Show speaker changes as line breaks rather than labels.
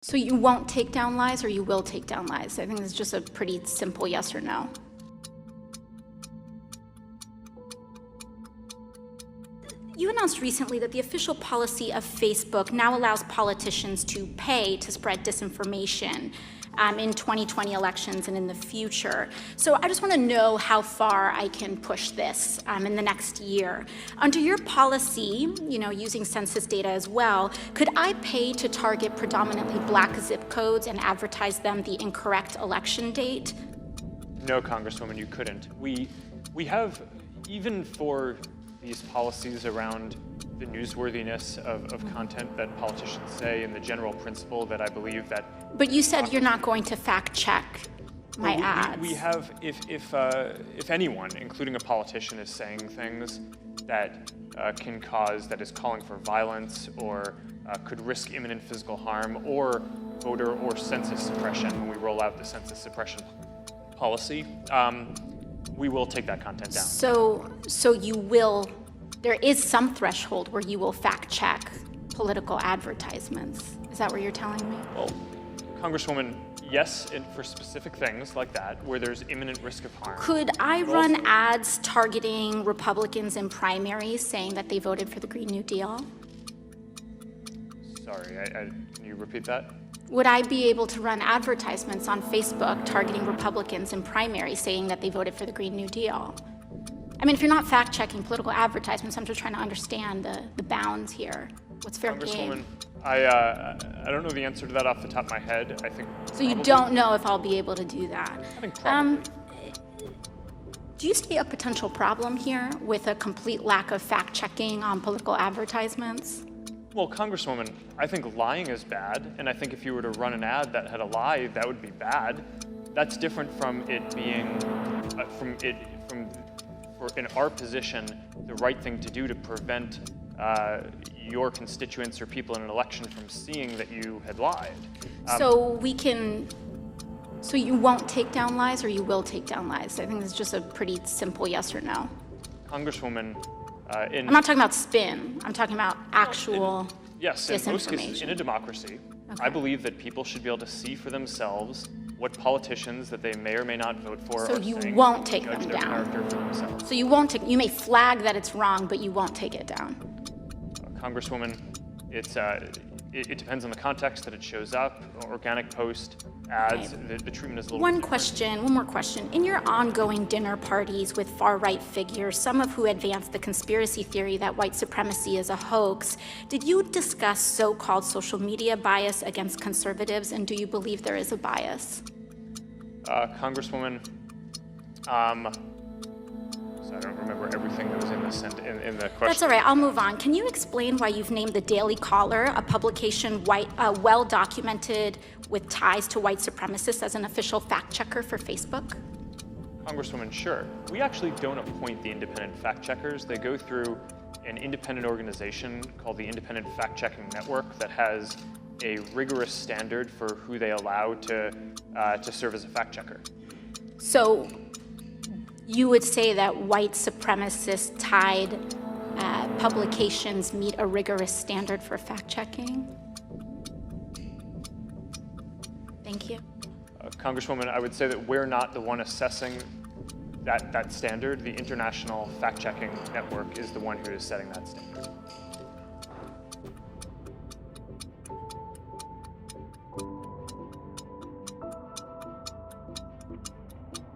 So you won't take down lies, or you will take down lies? I think it's just a pretty simple yes or no. You announced recently that the official policy of Facebook now allows politicians to pay to spread disinformation in 2020 elections and in the future. So I just want to know how far I can push this in the next year. Under your policy, using census data as well, could I pay to target predominantly Black zip codes and advertise them the incorrect election date?
No, Congresswoman, you couldn't. We have, even for these policies around the newsworthiness of content that politicians say, and the general principle that I believe that...
But you said you're not going to fact check my ads.
We have, if anyone, including a politician, is saying things that can cause, that is calling for violence, or could risk imminent physical harm, or voter or census suppression when we roll out the census suppression policy, we will take that content down.
So you will, there is some threshold where you will fact check political advertisements. Is that what you're telling me?
Well, Congresswoman, yes, for specific things like that, where there's imminent risk of harm.
Could I run ads targeting Republicans in primaries saying that they voted for the Green New Deal?
Sorry, can you repeat that?
Would I be able to run advertisements on Facebook targeting Republicans in primaries saying that they voted for the Green New Deal? I mean, if you're not fact-checking political advertisements, I'm just trying to understand the bounds here. What's fair game?
Congresswoman, I don't know the answer to that off the top of my head. I think.
So you don't know if I'll be able to do that?
I think probably.
Do you see a potential problem here with a complete lack of fact-checking on political advertisements?
Well, Congresswoman, I think lying is bad, and I think if you were to run an ad that had a lie, that would be bad. That's different from it being, in our position, the right thing to do to prevent your constituents or people in an election from seeing that you had lied.
So you won't take down lies, or you will take down lies? I think it's just a pretty simple yes or no.
Congresswoman,
I'm not talking about spin. I'm talking about actual
yes, in most cases, in a democracy, okay. I believe that people should be able to see for themselves what politicians that they may or may not vote for
so
are
you
saying,
won't take them
their
down.
Character for themselves.
So you won't take. You may flag that it's wrong, but you won't take it down.
Congresswoman, it depends on the context that it shows up. Organic post, ads, right. the treatment is a little
One more question. In your ongoing dinner parties with far-right figures, some of who advance the conspiracy theory that white supremacy is a hoax, did you discuss so-called social media bias against conservatives, and do you believe there is a bias?
Congresswoman, I don't remember everything that was in the question.
That's all right, I'll move on. Can you explain why you've named the Daily Caller, a publication well-documented with ties to white supremacists, as an official fact-checker for Facebook?
Congresswoman, sure. We actually don't appoint the independent fact-checkers. They go through an independent organization called the Independent Fact-Checking Network that has a rigorous standard for who they allow to serve as a fact-checker.
So you would say that white supremacist-tied publications meet a rigorous standard for fact-checking? Thank you.
Congresswoman, I would say that we're not the one assessing that standard. The International Fact-Checking Network is the one who is setting that standard.